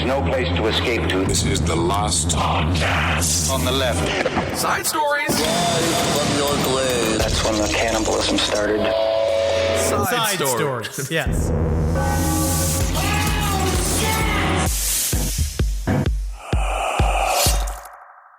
no place to escape to. This is the last podcast. On the left. Side stories. From your glade. That's when the cannibalism started. Side stories. Yes.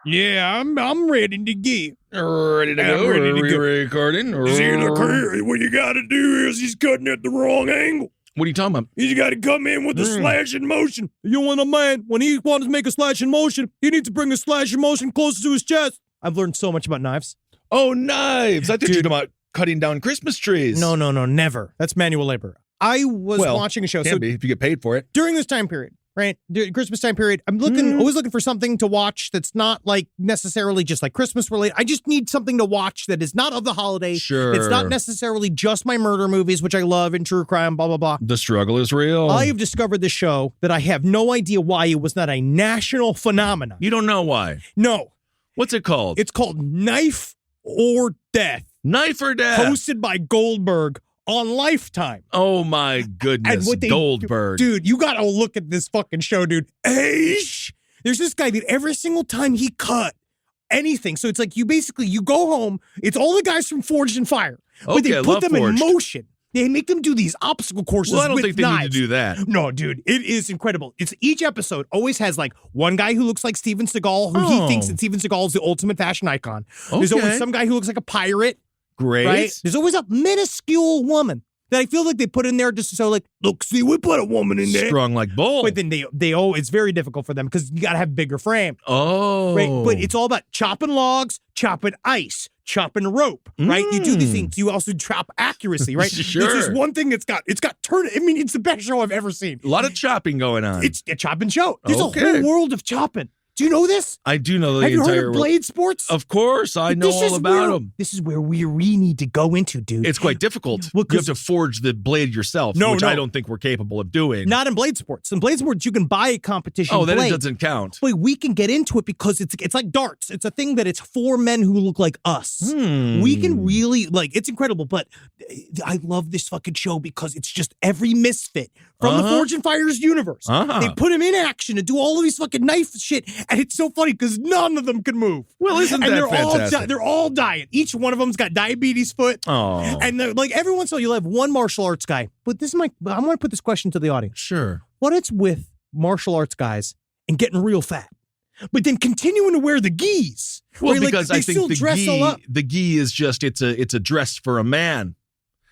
Yeah, I'm ready to get. Ready to go? ready to go. Recording? See, look here, what you got to do is he's cutting at the wrong angle. What are you talking about? He's got to come in with a slashing motion. You want a man, when he wants to make a slashing motion, he needs to bring a slashing motion closer to his chest. I've learned so much about knives. Oh, knives. I thought you were talking about cutting down Christmas trees. No, never. That's manual labor. I was watching a show. Can be if you get paid for it. During this time period, right? During Christmas time period, I'm always looking for something to watch that's not like necessarily just like Christmas related. I just need something to watch that is not of the holiday. Sure. It's not necessarily just my murder movies, which I love, and true crime, blah, blah, blah. The struggle is real. I have discovered this show that I have no idea why it was not a national phenomenon. You don't know why. No. What's it called? It's called Knife or Death. Knife or Death. Hosted by Goldberg on Lifetime. Oh my goodness, Goldberg. Dude, you gotta look at this fucking show, dude. There's this guy that every single time he cut anything, so it's like you go home, it's all the guys from Forged and Fire, but they put them Forged. in motion. They make them do these obstacle courses with knives. Well, I don't think they need to do that. No, dude, it is incredible. It's each episode always has like one guy who looks like Steven Seagal, who he thinks that Steven Seagal is the ultimate fashion icon. There's always some guy who looks like a pirate. Great. Right? There's always a minuscule woman that I feel like they put in there just so like, look, see, we put a woman in there. Strong like bull. But then it's very difficult for them because you got to have bigger frame. Oh. Right? But it's all about chopping logs, chopping ice, chopping rope, right? You do these things. You also chop accuracy, right? Sure. There's just one thing it's got turn. I mean, it's the best show I've ever seen. A lot of chopping going on. It's a chopping show. There's a Okay. whole world of chopping. Do you know this? I do know the Have you entire heard of blade sports? Of course, I know all about them. This is where we need to go into, dude. It's quite difficult. Well, you have to forge the blade yourself, which I don't think we're capable of doing. Not in blade sports. In blade sports, you can buy a competition then blade. it doesn't count. Wait, we can get into it because it's like darts. It's a thing that it's for men who look like us. We can really, it's incredible. But I love this fucking show because it's just every misfit from the Forge and Fires universe. They put him in action and do all of these fucking knife shit. And it's so funny because none of them can move. Well, isn't that fantastic? They're all dying. Each one of them's got diabetes foot. Oh. And like every once in a while, you'll have one martial arts guy. But I'm going to put this question to the audience. Sure. What it's with martial arts guys and getting real fat, but then continuing to wear the gis. Well, because I think the gi is just, it's a dress for a man.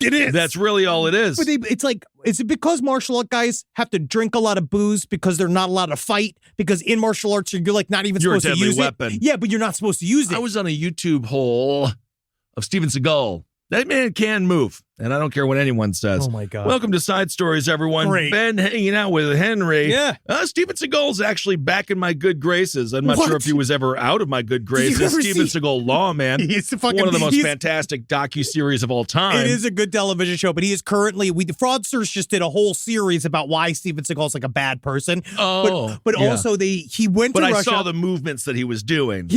It is. That's really all it is. But is it because martial art guys have to drink a lot of booze because they're not allowed to fight? Because in martial arts, you're like not even supposed to use it. You're a deadly weapon. Yeah, but you're not supposed to use it. I was on a YouTube hole of Steven Seagal. That man can move, and I don't care what anyone says. Oh, my God. Welcome to Side Stories, everyone. Great. Ben hanging out with Henry. Yeah. Steven Seagal's actually back in my good graces. I'm not sure if he was ever out of my good graces. Steven Seagal Lawman. He's one of the most fantastic docu-series of all time. It is a good television show, but he is currently, the Fraudsters just did a whole series about why Steven Seagal's like a bad person. Oh. But also he went to Russia. But I saw the movements that he was doing.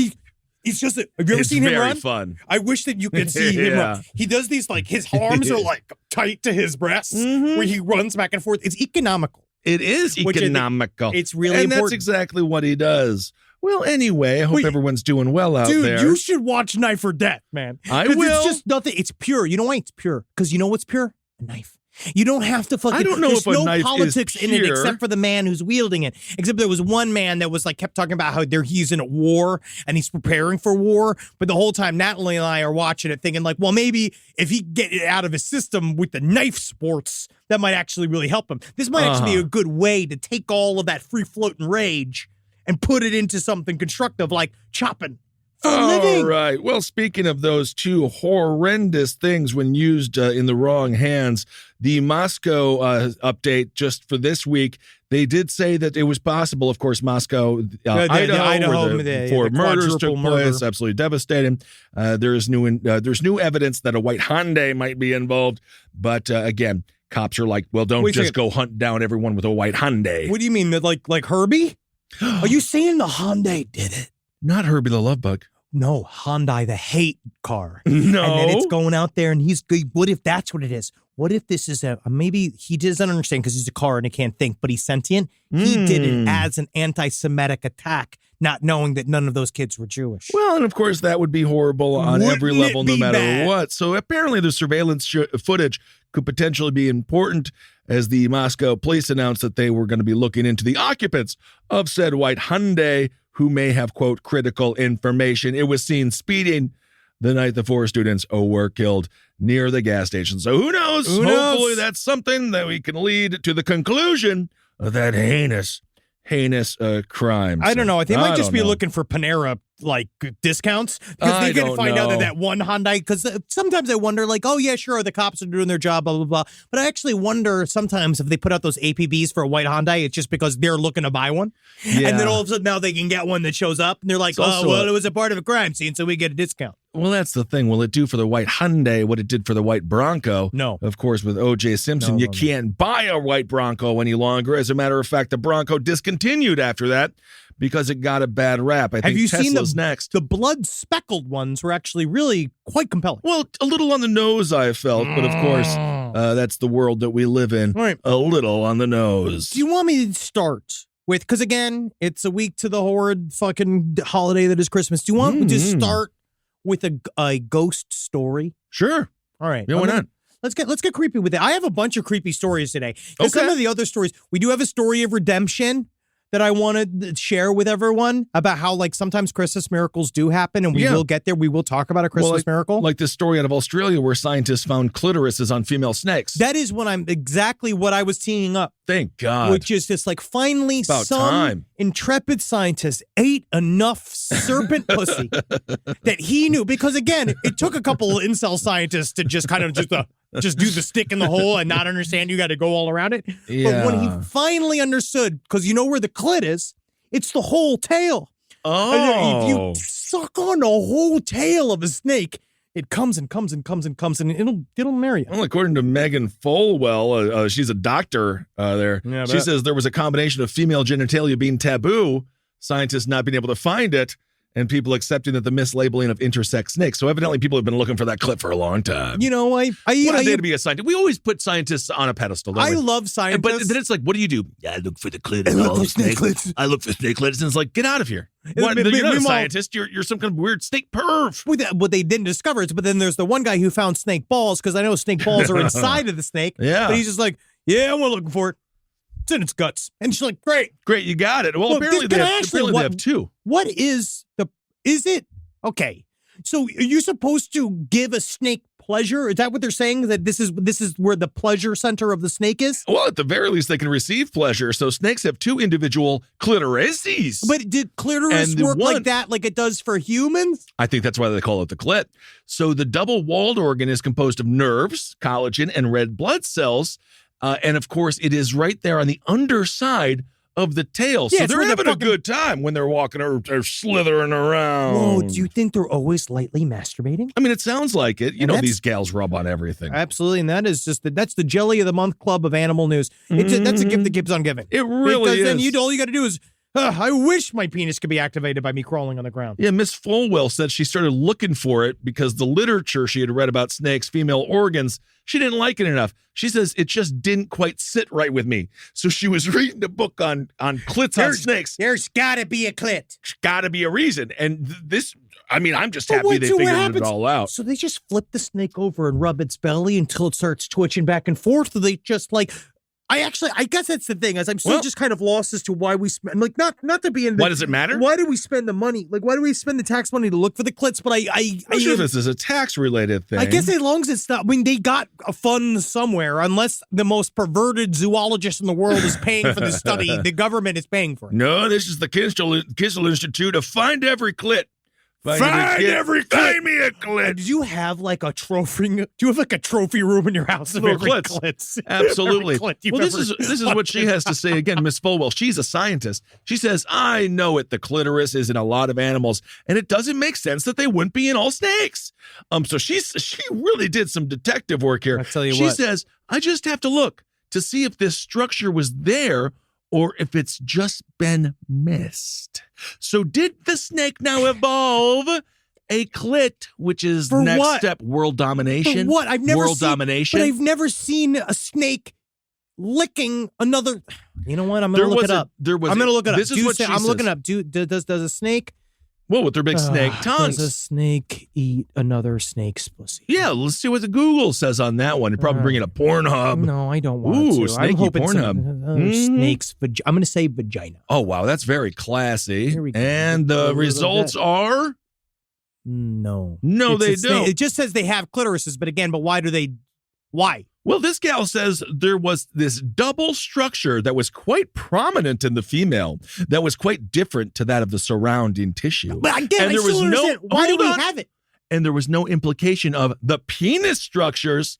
He's just, have you ever seen him run? It's very fun. I wish that you could see him run. He does these, his arms are tight to his breasts, where he runs back and forth. It's economical. It is economical. It's really important. And that's exactly what he does. Well, anyway, I hope everyone's doing well out there. Dude, you should watch Knife or Death, man. I will. It's just nothing. It's pure. You know why it's pure? Because you know what's pure? A knife. You don't have to fucking. I don't know if a knife is politics in it except for the man who's wielding it. Except there was one man that was kept talking about how he's in a war and he's preparing for war. But the whole time, Natalie and I are watching it, thinking well, maybe if he get it out of his system with the knife sports, that might actually really help him. This might actually be a good way to take all of that free floating rage and put it into something constructive like chopping. All right. Well, speaking of those two horrendous things when used in the wrong hands, the Moscow update just for this week, they did say that it was possible, of course, Moscow, Idaho, where four murders took place, absolutely devastating. There's new evidence that a white Hyundai might be involved, but again, cops are like, well, don't just go hunt down everyone with a white Hyundai. What do you mean, that like Herbie? Are you saying the Hyundai did it? Not Herbie the Love Bug. No, Hyundai, the hate car. No. And then it's going out there and what if that's what it is? What if this is maybe he doesn't understand because he's a car and he can't think, but he's sentient? He did it as an anti-Semitic attack, not knowing that none of those kids were Jewish. Well, and of course, that would be horrible on every level, no matter what. So apparently the surveillance footage could potentially be important, as the Moscow police announced that they were going to be looking into the occupants of said white Hyundai who may have, quote, critical information. It was seen speeding the night the 4 students were killed near the gas station. So who knows? Hopefully that's something that we can lead to the conclusion of that heinous crime. I don't know. I think I might just be looking for Panera discounts because they can find out that one Hyundai. Because sometimes I wonder, oh yeah, sure, the cops are doing their job, blah blah blah. But I actually wonder sometimes if they put out those APBs for a white Hyundai, it's just because they're looking to buy one, and then all of a sudden now they can get one that shows up, and they're like, oh well, it was a part of a crime scene, so we get a discount. Well, that's the thing. Will it do for the white Hyundai what it did for the white Bronco? No. Of course, with O.J. Simpson, you can't buy a white Bronco any longer. As a matter of fact, the Bronco discontinued after that because it got a bad rap. I think Have you Tesla's seen next. The blood-speckled ones were actually really quite compelling. Well, a little on the nose, I felt. But of course, that's the world that we live in. Right. A little on the nose. Do you want me to start with, because again, it's a week to the horrid fucking holiday that is Christmas. Do you want me to start with a ghost story? Sure. All right. Yeah, why not? Let's get creepy with it. I have a bunch of creepy stories today. Some of the other stories, we do have a story of redemption that I want to share with everyone about how sometimes Christmas miracles do happen, and we will get there. We will talk about a Christmas miracle. Like this story out of Australia where scientists found clitorises on female snakes. That is exactly what I was teeing up. Thank God. Which is just finally some intrepid scientist ate enough serpent pussy that he knew. Because again, it took a couple of incel scientists to just kind of just do the stick in the hole and not understand you got to go all around it. Yeah. But when he finally understood, because you know where the clit is, it's the whole tail. Oh. And if you suck on the whole tail of a snake, it comes and comes and comes and comes, and it'll marry you. Well, according to Megan Folwell, she's a doctor there. Yeah, she says there was a combination of female genitalia being taboo, scientists not being able to find it, and people accepting that the mislabeling of intersex snakes. So evidently people have been looking for that clip for a long time. You know, what a day to be a scientist. We always put scientists on a pedestal, don't we? I love scientists. But then it's like, what do you do? Yeah, I look for the clit. I look for snake clits. I look for snake clits. And it's like, get out of here. You're not a scientist. You're some kind of weird snake perv. What they didn't discover is, but then there's the one guy who found snake balls, because I know snake balls are inside of the snake. Yeah. But he's just like, yeah, I'm looking for it. It's in its guts. And she's like, great. Great, you got it. Well, apparently they have two. What is it? Okay. So are you supposed to give a snake pleasure? Is that what they're saying? That this is where the pleasure center of the snake is? Well, at the very least, they can receive pleasure. So snakes have two individual clitorises. But did clitoris work like that, like it does for humans? I think that's why they call it the clit. So the double-walled organ is composed of nerves, collagen, and red blood cells. And of course, it is right there on the underside of the tail. Yeah, so they're having a good time when they're walking or slithering around. Whoa, do you think they're always lightly masturbating? I mean, it sounds like it. You know, these gals rub on everything. Absolutely. And that's the Jelly of the Month Club of animal news. That's a gift that keeps on giving. It really is. Because then all you got to do is, I wish my penis could be activated by me crawling on the ground. Yeah, Miss Folwell said she started looking for it because the literature she had read about snakes' female organs, she didn't like it enough. She says it just didn't quite sit right with me. So she was reading a book on clits on snakes. There's got to be a clit. There's got to be a reason. And I'm just happy they figured it all out. So they just flip the snake over and rub its belly until it starts twitching back and forth. Or they just I guess that's the thing, as I'm still just kind of lost as to why we spend, not to be in the... Why does it matter? Why do we spend the money? Why do we spend the tax money to look for the clits? But I'm sure this is a tax-related thing. I guess as long as it's not... I mean, they got a fund somewhere, unless the most perverted zoologist in the world is paying for the study. The government is paying for it. No, this is the Kissel Institute of Find Every Clit. Find every clit. Find me a clit. Do you have a trophy? Do you have a trophy room in your house of every clits? Absolutely. Well, this is what she has to say again, Miss Folwell. She's a scientist. She says, I know it. The clitoris is in a lot of animals, and it doesn't make sense that they wouldn't be in all snakes. So she really did some detective work here. I'll tell you she what. says, I just have to look to see if this structure was there or if it's just been missed. So did the snake now evolve a clit, which is For next what? step, world domination. For what? I've never world seen, domination. but I've never seen a snake licking another. You know what? I'm gonna look it up. I'm gonna look it up. This is what she I'm looking says. up. Does a snake? Well, with their big snake tongues. Does a snake eat another snake's pussy? Yeah, let's see what the Google says on that one. You're probably bringing up Pornhub. No, I don't want Ooh, to. I'm snaky hoping Pornhub. Snake's. I'm going to say vagina. Oh, wow, that's very classy. Here we go. And the results are? No. No, It's they a snake. don't. It just says they have clitorises, but again, why do they? Why? Well, this gal says there was this double structure that was quite prominent in the female that was quite different to that of the surrounding tissue. But again, And I there still was don't no- understand. Why do hold we on. have it? And there was no implication of the penis structures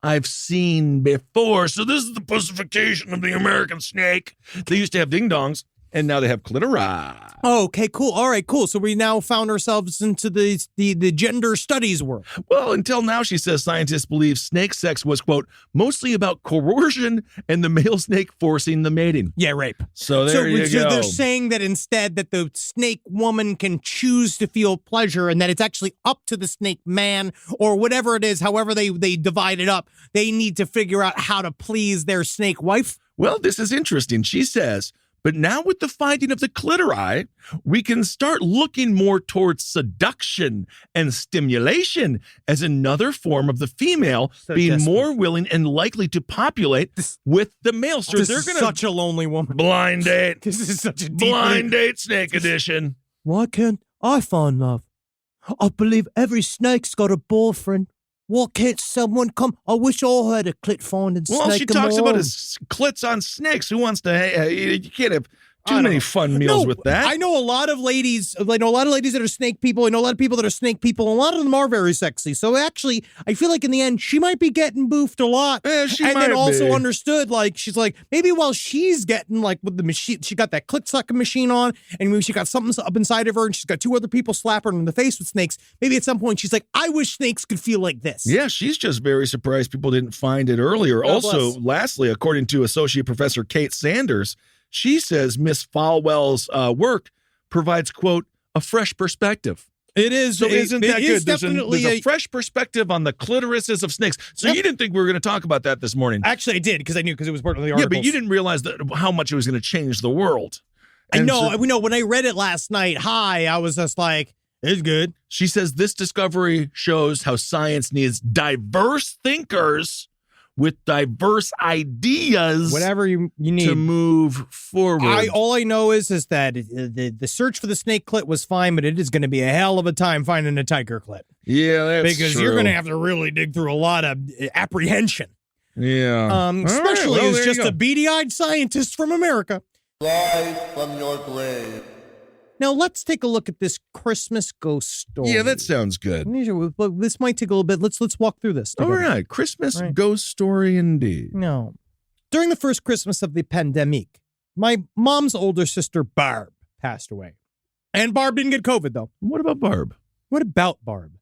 I've seen before. So this is the pussification of the American snake. They used to have ding-dongs, and now they have clitori. Oh, okay, cool. All right, cool. So we now found ourselves into the gender studies world. Well, until now, she says scientists believe snake sex was, quote, mostly about coercion and the male snake forcing the mating. Yeah, rape. So there you so go. they're saying that instead that the snake woman can choose to feel pleasure and that it's actually up to the snake man or whatever it is, however they divide it up. They need to figure out how to please their snake wife. Well, this is interesting. She says, but now with the finding of the clitori, we can start looking more towards seduction and stimulation as another form of the female being Suggestive. more willing and likely to populate with the male. So This they're is going to such a lonely woman. blind date. This is such a deep Blind date snake edition. Why can't I find love? I believe every snake's got a boyfriend. Why can't someone come? I wish I had a clit finding snake. Well, she of talks my about own. his clits on snakes. Who wants to? You can't have I too don't many know. fun meals No, with that. I know a lot of ladies. I know a lot of ladies that are snake people. I know a lot of people that are snake people. And a lot of them are very sexy. So actually, I feel like in the end, she might be getting boofed a lot. She and might then also be. understood, like she's like maybe while she's getting like with the machine, she got that clit sucking machine on, and maybe she got something up inside of her, and she's got two other people slap her in the face with snakes. Maybe at some point she's like, I wish snakes could feel like this. Yeah, she's just very surprised people didn't find it earlier. God Also, bless. lastly, according to Associate Professor Kate Sanders, she says Miss Falwell's work provides, quote, a fresh perspective. It is. So isn't that it is good? definitely there's a fresh perspective on the clitorises of snakes. So Yep. you didn't think we were going to talk about that this morning. Actually, I did because I knew because it was part of the Yeah, article. but you didn't realize how much it was going to change the world. I And know. so- We know. When I read it last night, I was just like, it's good. She says this discovery shows how science needs diverse thinkers with diverse ideas Whatever you need. to move forward. All I know is that the search for the snake clit was fine, but it is going to be a hell of a time finding a tiger clit Yeah, that's because true. you're going to have to really dig through a lot of apprehension. Yeah. All right, Especially well, as there just you go. a beady-eyed scientist from America. Live from your grave. Now let's take a look at this Christmas ghost story. Yeah, that sounds good. This might take a little bit. Let's walk through this. All together. right. Christmas Right. ghost story indeed. No. During the first Christmas of the pandemic, my mom's older sister, Barb, passed away. And Barb didn't get COVID, though. What about Barb? What about Barb?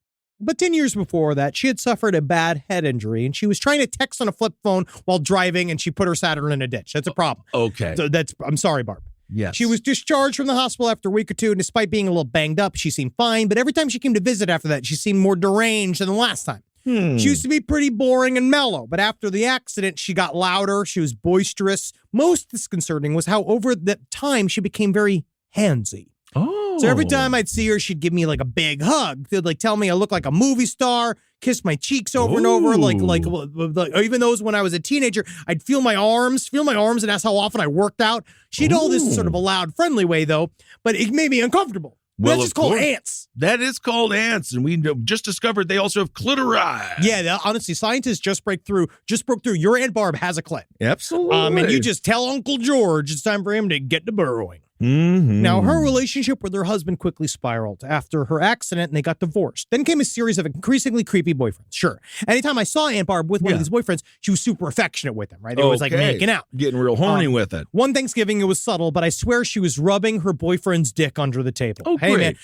But 10 years before that, she had suffered a bad head injury, and she was trying to text on a flip phone while driving, and she put her Saturn in a ditch. That's a problem. Okay. So I'm sorry, Barb. Yes. She was discharged from the hospital after a week or two, and despite being a little banged up, she seemed fine. But every time she came to visit after that, she seemed more deranged than the last time. She used to be pretty boring and mellow, but after the accident, she got louder. She was boisterous. Most disconcerting was how over that time she became very handsy. Oh. So every time I'd see her, she'd give me like a big hug. They'd like tell me I look like a movie star, kiss my cheeks over and over. Like, even those when I was a teenager, I'd feel my arms, and that's how often I worked out. She'd all this in sort of a loud, friendly way though, but it made me uncomfortable. Well, That's just of called course. ants. That is called ants, and we just discovered they also have clitori. Yeah, honestly, scientists just broke through. Your Aunt Barb has a clit. Absolutely. And you just tell Uncle George it's time for him to get to burrowing. Mm-hmm. Now, her relationship with her husband quickly spiraled after her accident and they got divorced. Then came a series of increasingly creepy boyfriends. Sure. Anytime I saw Aunt Barb with one of these boyfriends, she was super affectionate with him, right? They was like making out. Getting real horny with it. One Thanksgiving, it was subtle, but I swear she was rubbing her boyfriend's dick under the table. Oh, hey, great.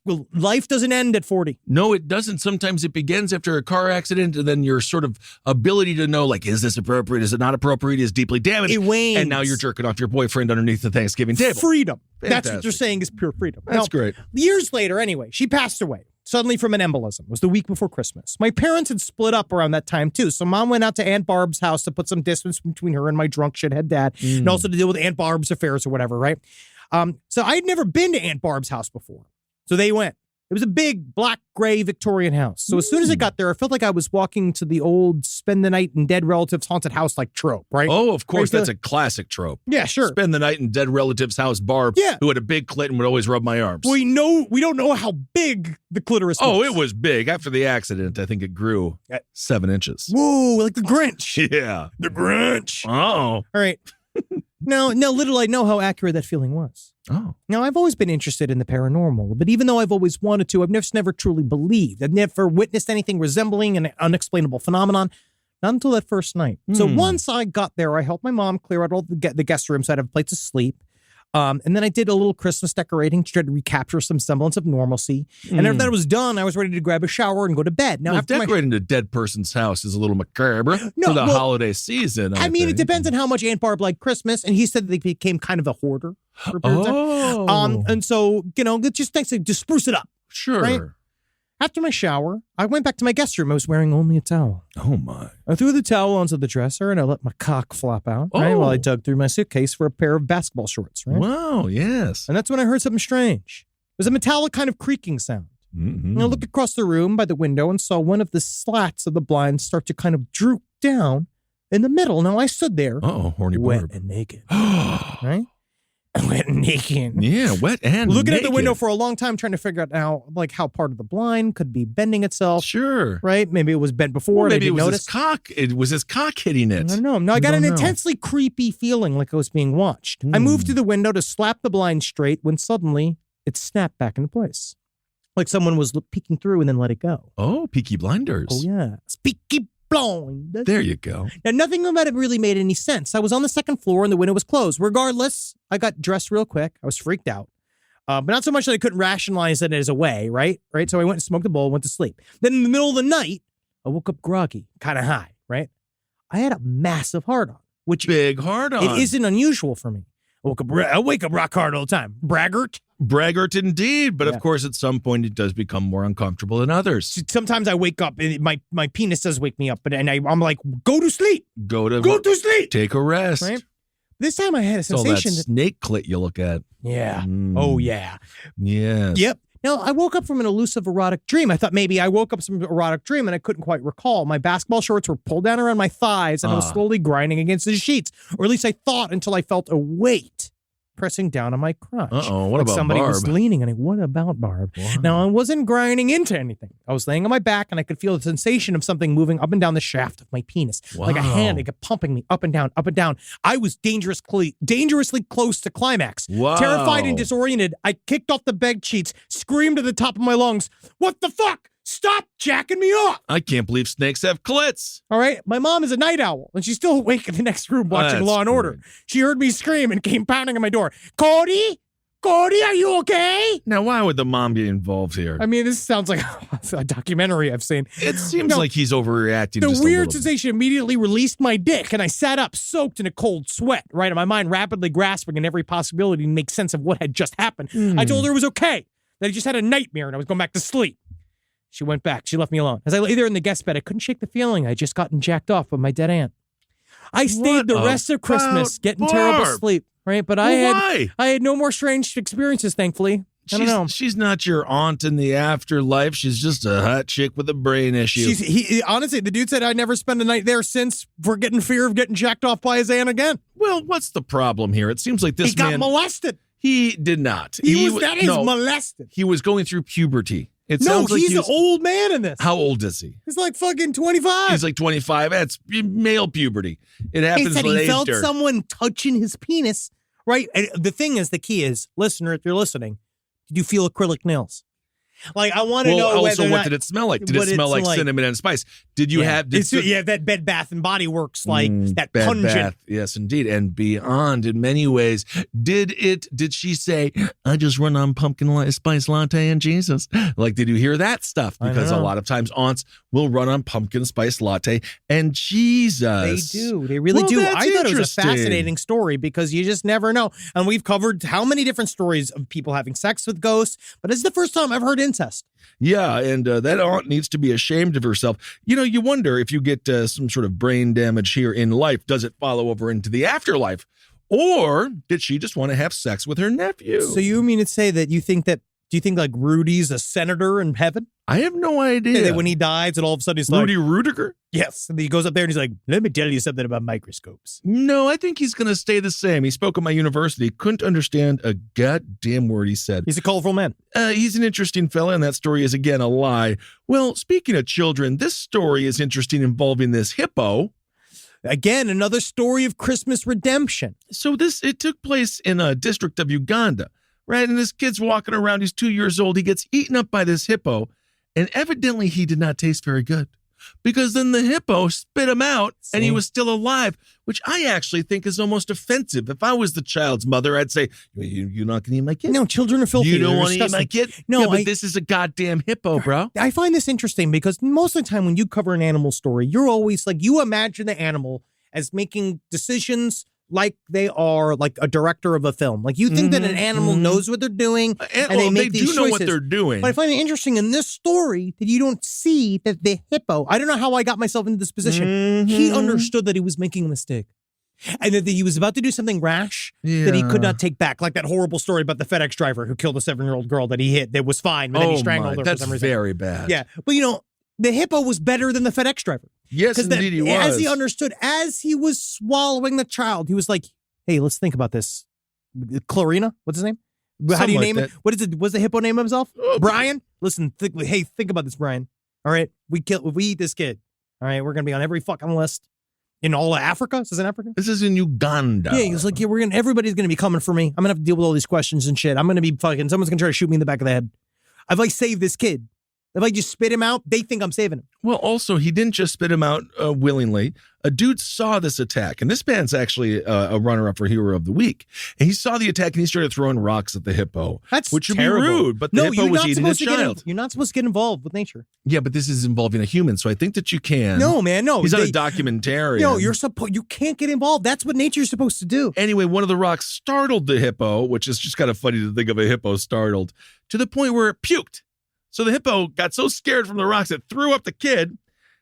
man, life doesn't end at 40. No, it doesn't. Sometimes it begins after a car accident, and then your sort of ability to know, like, is this appropriate? Is it not appropriate? Is deeply damaged. It wanes. And now you're jerking off your boyfriend underneath the Thanksgiving table. Freedom. That's what Fantastic. they're saying is pure freedom. That's Now, great. Years later, anyway, she passed away. suddenly from an embolism. It was the week before Christmas. My parents had split up around that time, too. So Mom went out to Aunt Barb's house to put some distance between her and my drunk shithead dad, and also to deal with Aunt Barb's affairs or whatever, right? So I had never been to Aunt Barb's house before. So they went. It was a big, black, gray Victorian house. So as soon as I got there, I felt like I was walking to the old spend the night in dead relatives' haunted house like trope, right? Oh, of course. Right, That's a classic trope. Yeah, sure. Spend the night in dead relative's house, Barb, who had a big clit and would always rub my arms. We don't know how big the clitoris was. Oh, it was big. After the accident, I think it grew 7 inches. Whoa, like the Grinch. Yeah. The Grinch. Oh. All right. Now, little I know how accurate that feeling was. Oh. Now, I've always been interested in the paranormal, but even though I've always wanted to, I've never truly believed. I've never witnessed anything resembling an unexplainable phenomenon, not until that first night. So once I got there, I helped my mom clear out all the guest rooms so I'd have a place to sleep. And then I did a little Christmas decorating to try to recapture some semblance of normalcy. And after that was done, I was ready to grab a shower and go to bed. Now, after decorating a dead person's house is a little macabre for the holiday season. I mean, it depends on how much Aunt Barb liked Christmas. And he said that they became kind of a hoarder for a period of time. And so, it's just nice to spruce it up. Sure. Right? After my shower, I went back to my guest room. I was wearing only a towel. Oh, my. I threw the towel onto the dresser and I let my cock flop out while I dug through my suitcase for a pair of basketball shorts. Right? Wow, yes. And that's when I heard something strange. It was a metallic kind of creaking sound. And I looked across the room by the window and saw one of the slats of the blinds start to kind of droop down in the middle. Now I stood there. Horny wet Barb. and naked. Right? Wet and naked. Yeah, wet and looking naked. at the window for a long time, trying to figure out how part of the blind could be bending itself. Sure. Right? Maybe it was bent before. Maybe and I didn't it was notice. his cock. It was his cock hitting it. I don't know. No, I got an intensely creepy feeling like I was being watched. I moved to the window to slap the blind straight when suddenly it snapped back into place. Like someone was peeking through and then let it go. Oh, Peaky Blinders. Oh, yeah. Peaky Blind. There you go. Now, nothing about it really made any sense. I was on the second floor and the window was closed. Regardless, I got dressed real quick. I was freaked out. But not so much that I couldn't rationalize it as a way, right? So I went and smoked a bowl and went to sleep. Then in the middle of the night, I woke up groggy, kind of high, right? I had a massive hard-on, which big hard-on. It isn't unusual for me. I wake up rock hard all the time. Braggart. Braggart indeed, but of course at some point it does become more uncomfortable than others. Sometimes I wake up and my penis does wake me up, and I'm like, go to sleep. Go to sleep. Take a rest. Right? This time I had a So sensation. that snake clit you look at. Yeah. Oh, yeah. Yes. Yep. Now, I woke up from an elusive erotic dream. I thought maybe I woke up from an erotic dream and I couldn't quite recall. My basketball shorts were pulled down around my thighs and I was slowly grinding against the sheets. Or at least I thought until I felt a weight pressing down on my crotch. Uh-oh, what about somebody Barb? was leaning on it. What about Barb? Wow. Now, I wasn't grinding into anything. I was laying on my back and I could feel the sensation of something moving up and down the shaft of my penis. Like a hand, it kept pumping me up and down, up and down. I was dangerously close to climax. Wow. Terrified and disoriented, I kicked off the bed sheets, screamed at the top of my lungs, "What the fuck? Stop jacking me off!" I can't believe snakes have clits. All right. My mom is a night owl, and she's still awake in the next room watching Law and Order. She heard me scream and came pounding on my door. Cody, are you okay? Now, why would the mom be involved here? I mean, this sounds like a documentary I've seen. It seems like he's overreacting. The just weird a little sensation immediately released my dick, and I sat up, soaked in a cold sweat, right? And my mind rapidly grasping in every possibility to make sense of what had just happened. I told her it was okay, that I just had a nightmare and I was going back to sleep. She went back. She left me alone. As I lay there in the guest bed, I couldn't shake the feeling I just gotten jacked off with my dead aunt. I stayed the rest of Christmas getting terrible sleep, right? But I had no more strange experiences, thankfully. I don't know. She's not your aunt in the afterlife. She's just a hot chick with a brain issue. Honestly, the dude said I'd never spend a night there since for getting fear of getting jacked off by his aunt again. Well, what's the problem here? It seems like this man... He got molested. He did not. That is molested. He was going through puberty. He's the old man in this. How old is he? He's like fucking 25. He's like 25. That's male puberty. It happens later. He felt someone touching his penis, right? And the key is, listener, if you're listening, did you feel acrylic nails? Like, I want to know whether what did it smell like? Did it smell like cinnamon and spice? Did you have... that Bed Bath and Body Works, like that pungent... Bath, yes, indeed. And beyond in many ways. Did she say, I just run on pumpkin spice latte and Jesus? Like, did you hear that stuff? Because a lot of times aunts will run on pumpkin spice latte and Jesus. They do. They really do. I thought it was a fascinating story because you just never know. And we've covered how many different stories of people having sex with ghosts, but it's the first time I've heard incest. Yeah, and that aunt needs to be ashamed of herself. You know, you wonder if you get some sort of brain damage here in life, does it follow over into the afterlife? Or did she just want to have sex with her nephew? So you mean to say that do you think like Rudy's a senator in heaven? I have no idea. That when he dies, and all of a sudden he's Rudy like, Rudiger? yes. And he goes up there and he's like, let me tell you something about microscopes. No, I think he's going to stay the same. He spoke at my university. Couldn't understand a goddamn word he said. He's a colorful man. He's an interesting fella, and that story is, again, a lie. Well, speaking of children, this story is interesting involving this hippo. Again, another story of Christmas redemption. So it took place in a district of Uganda, right? And this kid's walking around. He's 2 years old. He gets eaten up by this hippo, and evidently he did not taste very good because then the hippo spit him out and he was still alive, which I actually think is almost offensive. If I was the child's mother, I'd say, you're not going to eat my kid? No, children are filthy. You don't They're want to eat disgusting. my kid? No, yeah, but this is a goddamn hippo, bro. I find this interesting because most of the time when you cover an animal story, you're always like, you imagine the animal as making decisions like they are like a director of a film. Like you think that an animal knows what they're doing and they make these choices. Know what they're doing. But I find it interesting in this story that you don't see that the hippo, I don't know how I got myself into this position. He understood that he was making a mistake. And that he was about to do something rash that he could not take back. Like that horrible story about the FedEx driver who killed a 7-year-old girl that he hit that was fine, but then he strangled her for some reason. That's very bad. Yeah. But the hippo was better than the FedEx driver. Yes, indeed he was. As he understood, as he was swallowing the child, he was like, hey, let's think about this. Clarina, what's his name? How do you name it? What is it? What's the hippo name himself? Brian? Listen, think about this, Brian. All right, if we eat this kid, all right, we're going to be on every fucking list. In all of Africa? Is this in Africa? This is in Uganda. Yeah, he's like, everybody's going to be coming for me. I'm going to have to deal with all these questions and shit. I'm going to be someone's going to try to shoot me in the back of the head. If I save this kid, if I just spit him out, they think I'm saving him. Well, also, he didn't just spit him out willingly. A dude saw this attack, and this man's actually a runner-up for Hero of the Week. And he saw the attack, and he started throwing rocks at the hippo. Which would terrible. be rude, but the hippo was eating his child. You're not supposed to get involved with nature. Yeah, but this is involving a human, so I think that you can. No, man, no. He's not a documentarian. No, you can't get involved. That's what nature's supposed to do. Anyway, one of the rocks startled the hippo, which is just kind of funny to think of a hippo startled, to the point where it puked. So the hippo got so scared from the rocks it threw up the kid,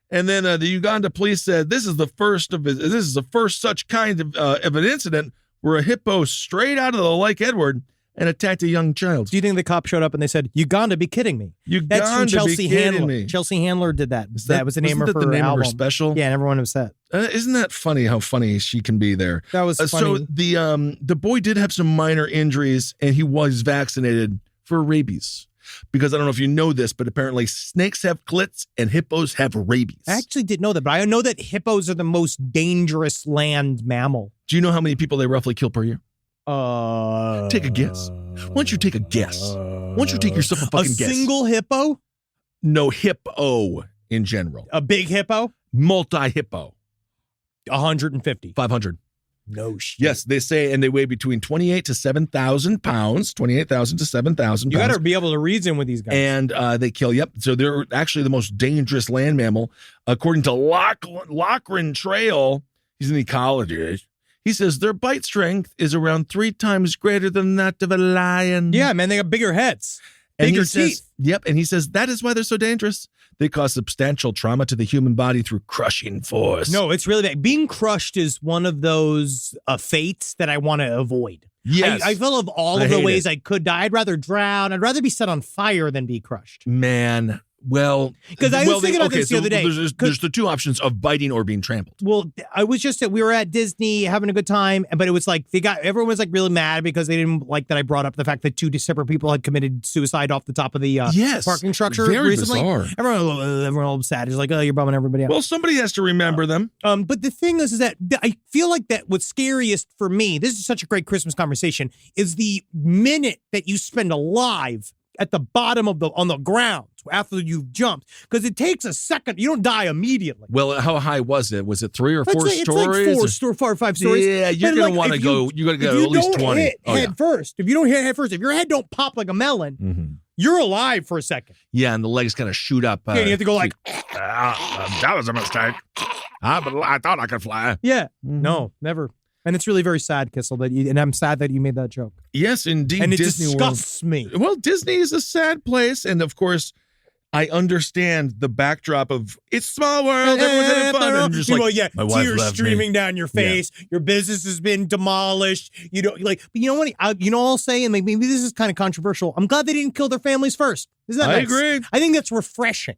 and then the Uganda police said this is the first such kind of an incident where a hippo strayed out of the Lake Edward and attacked a young child. Do you think the cop showed up and they said, "Uganda, be kidding me"? That's from Chelsea Handler. Chelsea Handler did that. That was the name of her album. Of her special? Yeah, and everyone was upset. Isn't that funny? How funny she can be there. That was funny. So the boy did have some minor injuries, and he was vaccinated for rabies. Because I don't know if you know this, but apparently snakes have clits and hippos have rabies. I actually didn't know that, but I know that hippos are the most dangerous land mammal. Do you know how many people they roughly kill per year? Take a guess. Why don't you take a guess? Why don't you take yourself a fucking guess? A single hippo? No, hippo in general. A big hippo? Multi-hippo. 150. 500. No shit. Yes, they say, and they weigh between 28 to 7,000 pounds. 28,000 to 7,000 pounds. You got to be able to reason with these guys. And they kill. Yep. So they're actually the most dangerous land mammal, according to Lachlan Trail. He's an ecologist. He says their bite strength is around 3 times greater than that of a lion. Yeah, man, they got bigger heads, bigger teeth. Yep, and he says that is why they're so dangerous. They cause substantial trauma to the human body through crushing force. No, it's really bad. Being crushed is one of those fates that I want to avoid. Yes. I feel of all of the ways I could die, I'd rather drown. I'd rather be set on fire than be crushed. Man. Well, because I was thinking about this the other day. There's the two options of biting or being trampled. Well, I was we were at Disney having a good time, but it was like everyone was like really mad because they didn't like that I brought up the fact that 2 separate people had committed suicide off the top of the parking structure recently. Bizarre. Everyone was sad. It's like, oh, you're bumming everybody out. Well, somebody has to remember them. But the thing is that I feel like that what's scariest for me, this is such a great Christmas conversation, is the minute that you spend alive at the bottom of on the ground after you've jumped, because it takes a second. You don't die immediately. Well, how high was it? Was it 3 or 4 stories? It's like 4 or 5 stories. Yeah, you're going to want to go. You got to go at least 20. Head first. If you don't hit head first, if your head don't pop like a melon, you're alive for a second. Yeah, and the legs kind of shoot up. Yeah, and you have to go like. That was a mistake. I thought I could fly. Yeah. No, never. And it's really very sad, Kissel, and I'm sad that you made that joke. Yes, indeed. And it Disney disgusts me. Well, Disney is a sad place. And of course, I understand the backdrop of it's small world. Everyone's having fun. And just like, my wife tears left streaming me. down your face. Your business has been demolished. You know, but you know what? I'll say, and maybe this is kind of controversial. I'm glad they didn't kill their families first. Isn't that nice? agree. I think that's refreshing.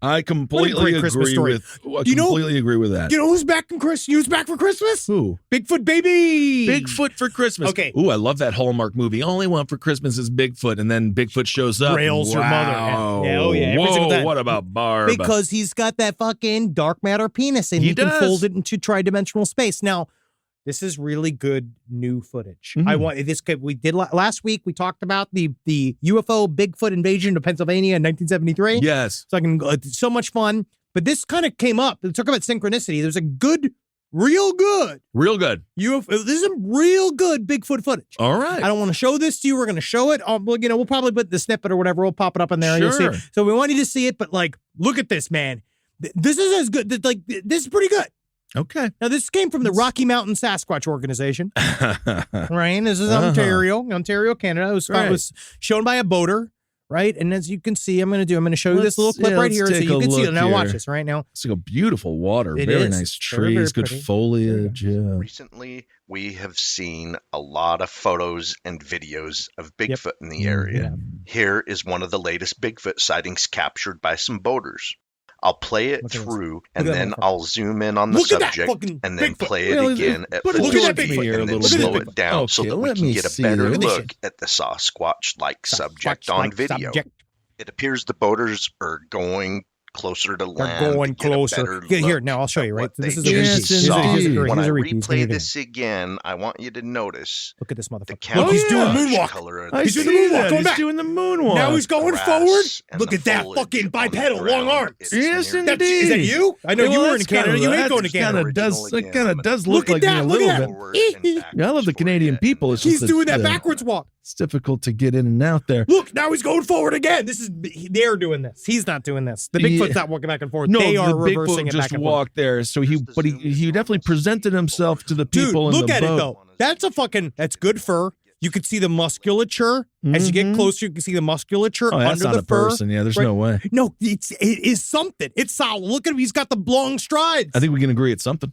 I completely agree with that. You know who's back in Christmas? Who's back for Christmas? Who? Bigfoot baby. Bigfoot for Christmas. Okay. Ooh, I love that Hallmark movie. Only one for Christmas is Bigfoot, and then Bigfoot shows up. Rails her mother. Yeah, oh yeah. Every single Whoa, time. what about Barb? Because he's got that fucking dark matter penis, and he can does. fold it into tridimensional space. Now, this is really good new footage. Mhm. I want this. We did last week. We talked about the UFO Bigfoot invasion of Pennsylvania in 1973. Yes. So so much fun. But this kind of came up. Talk about synchronicity. There's a good, real good UFO. This is some real good Bigfoot footage. All right. I don't want to show this to you. We're going to show it. We'll probably put the snippet or whatever. We'll pop it up in there. And you'll see it. So we want you to see it. But look at this, man. This is as good. This is pretty good. Okay. Now, this came from the Rocky Mountain Sasquatch Organization, right? This is Ontario, Canada. It was shown by a boater, right? And as you can see, I'm going to show you this little clip right here so you can see it. Now watch this right now. It's like a beautiful water. It very is. nice Very, trees, very good pretty. foliage. Yeah. Recently, we have seen a lot of photos and videos of Bigfoot in the area. Here is one of the latest Bigfoot sightings captured by some boaters. I'll play it through, and then I'll zoom in on the subject, and then play it again at full speed, and then slow it down so that we can get a better look at the Sasquatch-like subject on video. It appears the boaters are going closer to land. They're going closer. Here, now I'll show you, right? This is a repeat. When I replay this again, I want you to notice. Look at this motherfucker. Look, he's doing moonwalk. He's doing the moonwalk. He's doing the moonwalk. Now he's going forward. Look at that fucking bipedal long arm. Yes, indeed. Is that you? I know you were in Canada. You ain't going to Canada. It kind of does look like me a little bit. Yeah, I love the Canadian people. It's He's just doing that backwards walk. It's difficult to get in and out there. Look, now he's going forward again. They're doing this. He's not doing this. The Bigfoot's not walking back and forth. No, they are the reversing Bigfoot it back just and forth. walked there. So he definitely presented himself to the people in the boat. Look at it though. That's good fur. You can see the musculature as you get closer. You can see the musculature that's under not the a fur. person. Yeah, there's no way. No, it is something. It's solid. Look at him. He's got the long strides. I think we can agree it's something.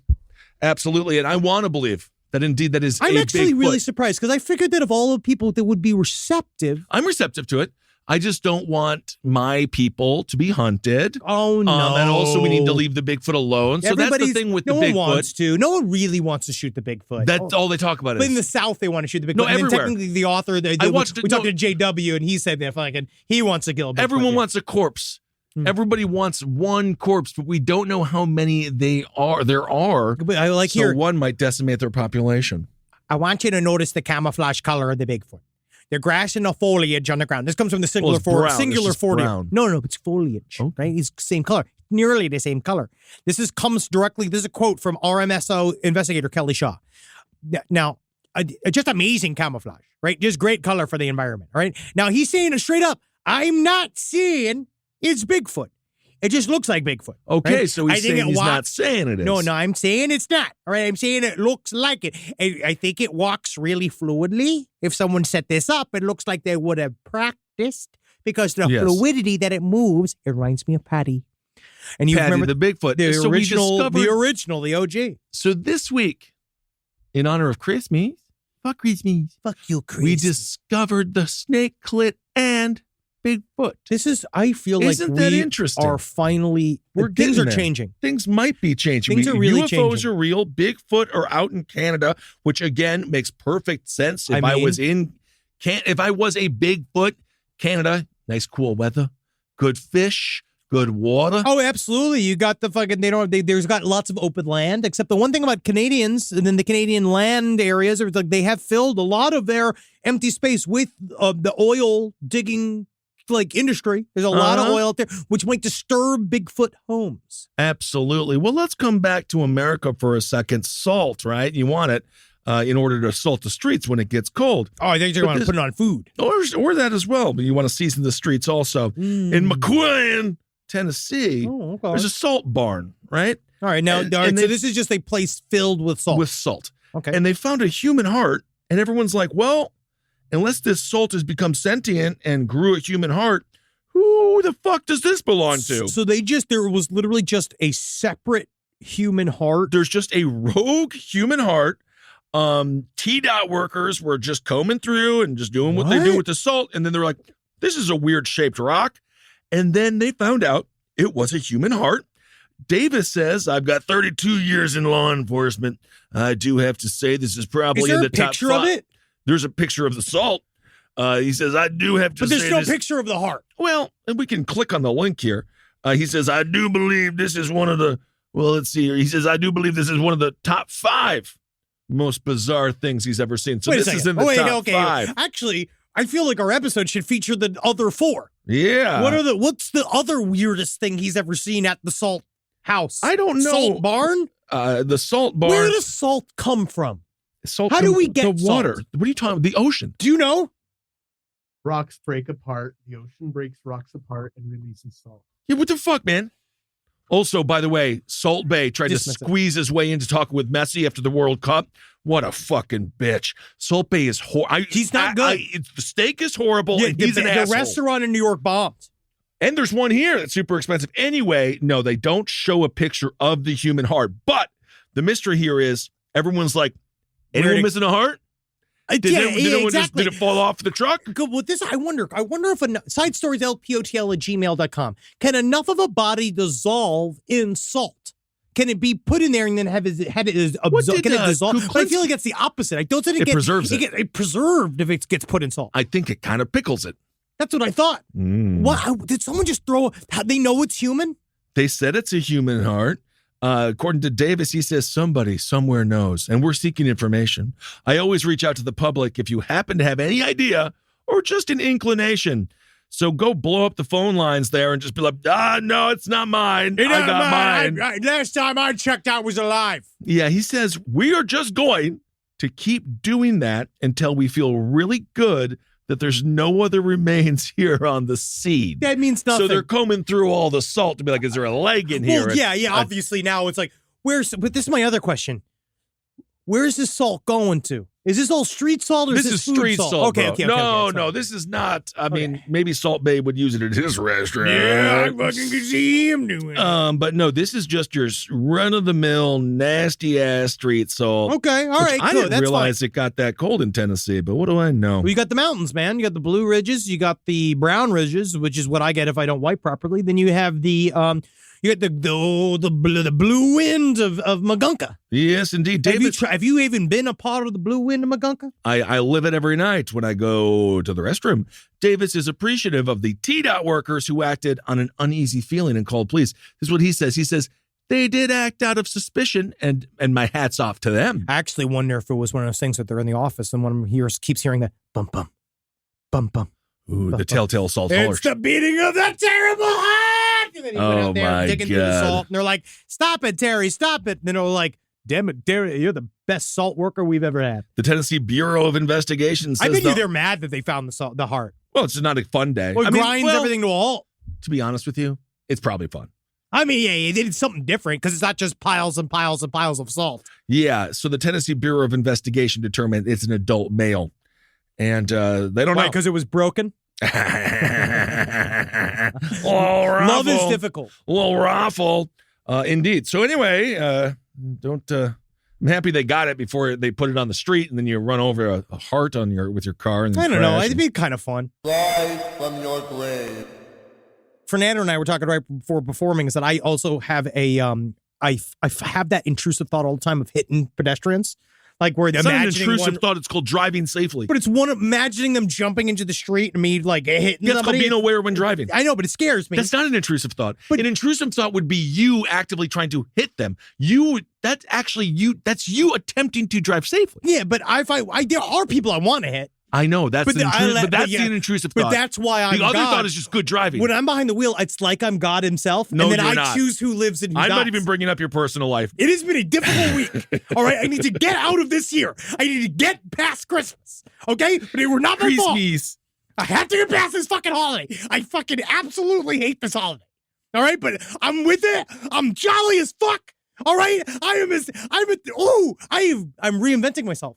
Absolutely, and I want to believe that indeed that is. I'm actually Bigfoot. really surprised because I figured that of all the people that would be receptive. I'm receptive to it. I just don't want my people to be hunted. Oh no! And also, we need to leave the Bigfoot alone. So that's the thing with the Bigfoot. No one wants to. No one really wants to shoot the Bigfoot. That's all they talk about. But in the South, they want to shoot the Bigfoot. No, and everywhere. then technically, the author. We talked to JW, and he said that fucking he wants to kill a Bigfoot. Everyone wants a corpse. Everybody wants one corpse, but we don't know how many there are. But I like so one might decimate their population. I want you to notice the camouflage color of the Bigfoot. The grass and the foliage on the ground. This comes from the singular form. Singular form. No, it's foliage. Okay. Right? It's the same color. Nearly the same color. This is a quote from RMSO investigator Kelly Shaw. Now, just amazing camouflage, right? Just great color for the environment, right? Now, he's saying it straight up. I'm not saying it's Bigfoot. It just looks like Bigfoot. Okay, right? so he's saying he's not saying it is. No, I'm saying it's not. All right, I'm saying it looks like it. I think it walks really fluidly. If someone set this up, it looks like they would have practiced because the fluidity that it moves, it reminds me of Patty. And you remember the Bigfoot, the original, the OG. So this week, in honor of Christmas, fuck Christmas, fuck you, Christmas, we discovered the snake clit and Bigfoot. I feel like Isn't that interesting? Are finally, things are changing. Things might be changing. Things are really UFOs changing. are real. Bigfoot are out in Canada, which again makes perfect sense. If I was a Bigfoot, Canada, nice cool weather, good fish, good water. Oh, absolutely. You got the fucking, there's got lots of open land, except the one thing about Canadians and then the Canadian land areas are like they have filled a lot of their empty space with the oil digging industry. There's a lot of oil out there, which might disturb Bigfoot homes. Absolutely. Well, let's come back to America for a second. Salt, right? You want it in order to salt the streets when it gets cold. Oh, I think you want to put it on food. Or that as well, but you want to season the streets also. In McQueen, Tennessee, there's a salt barn, right? All right, now, And all right, so they- this is just a place filled with salt. with salt. Okay. And they found a human heart, and everyone's like, well, unless this salt has become sentient and grew a human heart, who the fuck does this belong to? So there was literally just a separate human heart. There's just a rogue human heart. T-Dot workers were just combing through and just doing what they do What? with the salt. And then they're like, this is a weird shaped rock. And then they found out it was a human heart. Davis says, I've got 32 years in law enforcement. I do have to say this is probably Is there in the a top picture 5. of it? There's a picture of the salt. He says, I do have to But there's say no this. picture of the heart. Well, and we can click on the link here. He says, I do believe this is one of the, well, let's see here. He says, I do believe this is one of the top 5 most bizarre things he's ever seen. So Wait a this second. is in the top 5. Actually, I feel like our episode should feature the other 4. Yeah. What's the other weirdest thing he's ever seen at the salt house? I don't know. Salt barn? The salt barn. Where does salt come from? Salt How do we get the water? salt? What are you talking about? The ocean. Do you know? Rocks break apart. The ocean breaks rocks apart and releases salt. Yeah, what the fuck, man? Also, by the way, Salt Bae tried Dismiss to it. squeeze his way into talking with Messi after the World Cup. What a fucking bitch. Salt Bae is He's not good. The steak is horrible, and he's an asshole. The restaurant in New York bombed. And there's one here that's super expensive. Anyway, no, they don't show a picture of the human heart. But the mystery here is everyone's like, anyone missing a heart? Did it fall off the truck? Good. With this, I wonder if side stories lpotl@gmail.com. Can enough of a body dissolve in salt? Can it be put in there and then have it absorb? Can it dissolve? But I feel like it's the opposite. I don't think It preserves it. It preserved if it gets put in salt. I think it kind of pickles it. That's what I thought. Mm. What did someone just throw? How, they know it's human? They said it's a human heart. According to Davis, he says somebody somewhere knows, and we're seeking information. I always reach out to the public if you happen to have any idea or just an inclination. So go blow up the phone lines there and just be like, no, it's not mine. I got mine. Last time I checked, I was alive. Yeah, he says we are just going to keep doing that until we feel really good that there's no other remains here on the scene. That means nothing. So they're combing through all the salt to be like, is there a leg in here? Well, yeah. Obviously, now it's like, but this is my other question. Where's this salt going to? Is this all street salt or This is is food street salt. Okay, bro. okay. No, sorry. this is not. I mean, maybe Salt Bae would use it at his restaurant. Yeah, I fucking could see him doing it. But no, this is just your run-of-the-mill, nasty-ass street salt. Okay, all which right, I good. didn't That's realize it got that cold in Tennessee, but what do I know? Well, you got the mountains, man. You got the blue ridges. You got the brown ridges, which is what I get if I don't wipe properly. Then you have the the blue wind of Magunka. Yes, indeed. David, Have you even been a part of the blue wind of Magunka? I live it every night when I go to the restroom. Davis is appreciative of the T-Dot workers who acted on an uneasy feeling and called police. This is what he says. He says, they did act out of suspicion, and my hat's off to them. I actually wonder if it was one of those things that they're in the office and one of them keeps hearing that bum bum bum bum. Ooh, the telltale salt hauler. It's the beating of that terrible heart. And then he went out there my digging through the God. salt, and they're like, "Stop it, Terry! Stop it!" And then they're like, "Damn it, Terry! You're the best salt worker we've ever had." The Tennessee Bureau of Investigation says I bet you they're mad that they found the heart. well, it's not a fun day. Well, it I mean, grinds everything to a halt. To be honest with you, it's probably fun. I mean, yeah, they did something different because it's not just piles and piles and piles of salt. Yeah, so the Tennessee Bureau of Investigation determined it's an adult male. And they don't know. Because it was broken? Love is difficult. Little raffle. Indeed. So anyway, I'm happy they got it before they put it on the street and then you run over a heart with your car. And I don't know. crash. It'd be kind of fun. Rise from your grave. Fernando and I were talking right before performing is that I also have I have that intrusive thought all the time of hitting pedestrians. Like where It's not an imagining intrusive thought. It's called driving safely. but it's one of imagining them jumping into the street and me like hitting That's called somebody. being aware when driving. I know, but it scares me. That's not an intrusive thought. But- An intrusive thought would be you actively trying to hit them. That's you attempting to drive safely. Yeah, but there are people I want to hit. I know that's But an the- an intrusive But thought. that's why I'm the other God. thought is just good driving. When I'm behind the wheel, it's like I'm God himself, No, and then you're I not. choose who lives and who I'm dies. not even bringing up your personal life. It has been a difficult week. All right, I need to get out of this year. I need to get past Christmas. Okay, but it were not my fault. Christmas. I have to get past this fucking holiday. I fucking absolutely hate this holiday. All right, but I'm with it. I'm jolly as fuck. All right, I'm reinventing myself.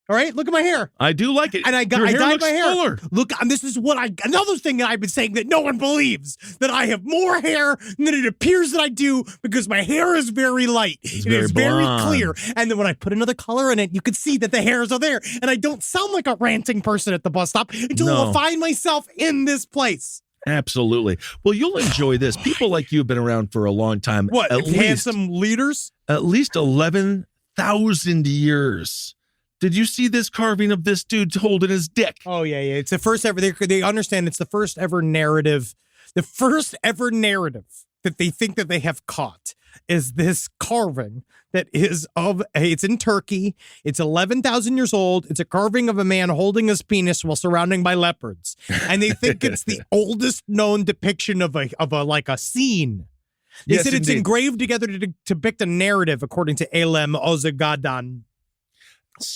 All right, look at my hair. I do like it. And I Your hair dyed looks my hair. fuller. Look, and this is another thing that I've been saying that no one believes, that I have more hair than it appears that I do because my hair is very light. It very is very blonde. clear. And then when I put another color in it, you can see that the hairs are there. And I don't sound like a ranting person at the bus stop until I find myself in this place. Absolutely. Well, you'll enjoy this. People like you have been around for a long time. What, At handsome leaders? At least 11,000 years. Did you see this carving of this dude holding his dick? Oh, yeah. It's the first ever, they understand it's the first ever narrative. The first ever narrative that they think that they have caught is this carving that is it's in Turkey. It's 11,000 years old. It's a carving of a man holding his penis while surrounded by leopards. And they think it's the oldest known depiction of a scene. They said it's engraved together to depict a narrative, according to Alem Ozagadan.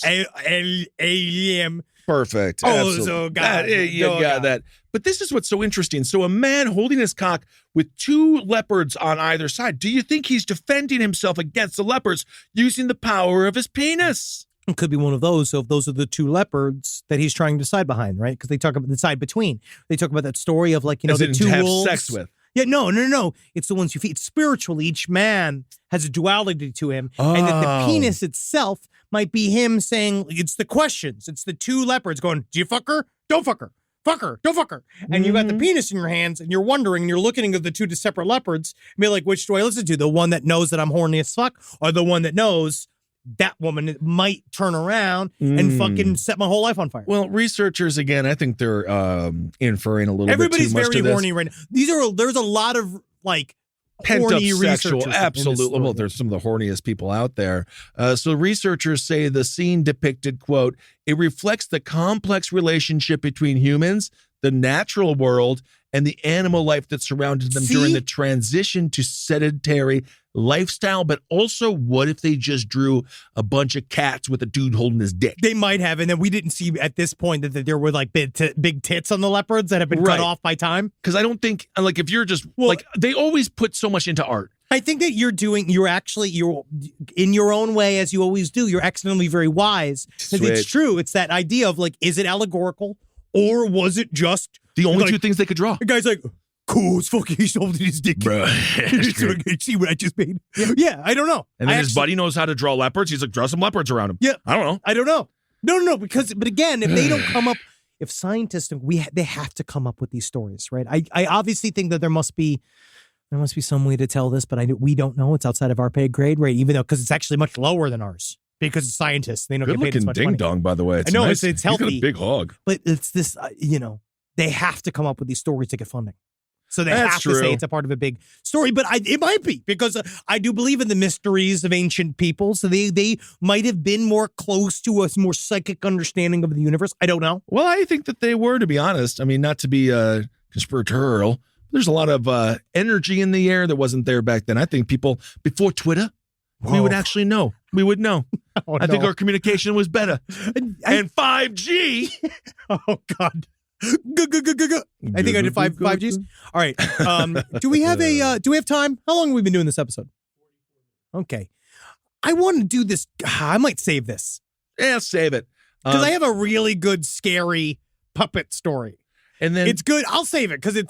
Alem. Perfect. Oh, God. You got that. But this is what's so interesting. So a man holding his cock with two leopards on either side. Do you think he's defending himself against the leopards using the power of his penis? It could be one of those. So if those are the two leopards that he's trying to decide behind, right? Because they talk about the side between. They talk about that story of the two have wolves. Sex with. Yeah, no. It's the ones you feed. Spiritually, each man has a duality to him. Oh. And that the penis itself might be him saying, it's the questions. It's the two leopards going, do you fuck her? Don't fuck her. Fuck her. Don't fuck her. And you got the penis in your hands and you're wondering and you're looking at the two separate leopards and be like, which do I listen to? The one that knows that I'm horny as fuck or the one that knows that woman might turn around and fucking set my whole life on fire? Well, researchers, again, I think they're inferring a little Everybody's bit too much very to this. horny right now. There's a lot of Pent-up horny sexual, researchers. absolutely. Well, there's some of the horniest people out there. So researchers say the scene depicted, quote, it reflects the complex relationship between humans, the natural world, and the animal life that surrounded them during the transition to sedentary lifestyle. But also, what if they just drew a bunch of cats with a dude holding his dick? They might have, and then we didn't see at this point that there were like big tits on the leopards that have been cut off by time. Because I don't think, if you're just, they always put so much into art. I think that you're in your own way, as you always do, you're accidentally very wise. Because it's true. It's that idea of is it allegorical or was it just the only two things they could draw? The guy's like, cool, it's fucking, he's holding his dick. Bro. See what I just made? Yeah, I don't know. And then his buddy knows how to draw leopards. He's like, draw some leopards around him. Yeah. I don't know. No, but again, if they don't come up, if scientists, they have to come up with these stories, right? I obviously think that there must be some way to tell this, but we don't know. It's outside of our pay grade, right? Even though, because it's actually much lower than ours. Because it's scientists, they don't get paid as much money. Good looking ding dong, by the way. I know nice. it's healthy. He's got a big hog, but it's this. They have to come up with these stories to get funding, so they That's have true. to say it's a part of a big story. But it might be because I do believe in the mysteries of ancient people, so they might have been more close to a more psychic understanding of the universe. I don't know. Well, I think that they were, to be honest. I mean, not to be conspiratorial. There's a lot of energy in the air that wasn't there back then. I think people before Twitter. Whoa. We would actually know. We would know. Oh, I think our communication was better. And 5G. Oh, God. I think I did 5Gs. All right. Do we have time? How long have we been doing this episode? Okay. I want to do this. I might save this. Yeah, save it. Because I have a really good, scary puppet story. And then it's good. I'll save it because this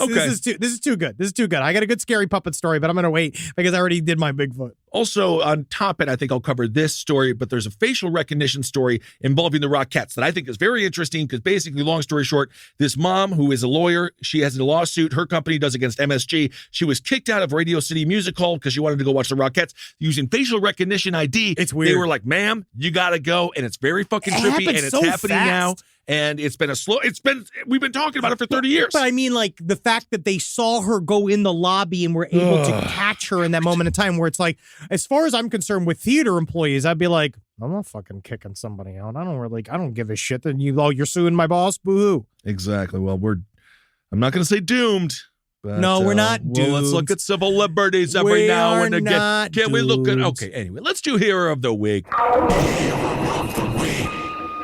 is too good. This is too good. I got a good scary puppet story, but I'm gonna wait because I already did my Bigfoot. Also on top of it, I think I'll cover this story, but there's a facial recognition story involving the Rockettes that I think is very interesting because basically, long story short, this mom who is a lawyer, she has a lawsuit her company does against MSG. She was kicked out of Radio City Music Hall because she wanted to go watch the Rockettes using facial recognition ID. It's weird. They were like, ma'am, you gotta go. And it's very fucking trippy and it's so happening now. fast. And we've been talking about it for 30 years. But I mean, the fact that they saw her go in the lobby and were able to catch her in that moment in time where it's like, as far as I'm concerned with theater employees, I'd be like, I'm not fucking kicking somebody out. I don't give a shit that you're suing my boss. Boo-hoo. Exactly. Well, I'm not going to say doomed. But, no, we're not doomed. Well, let's look at civil liberties every now and again. Can we look at, okay, anyway, let's do Hero of the Week.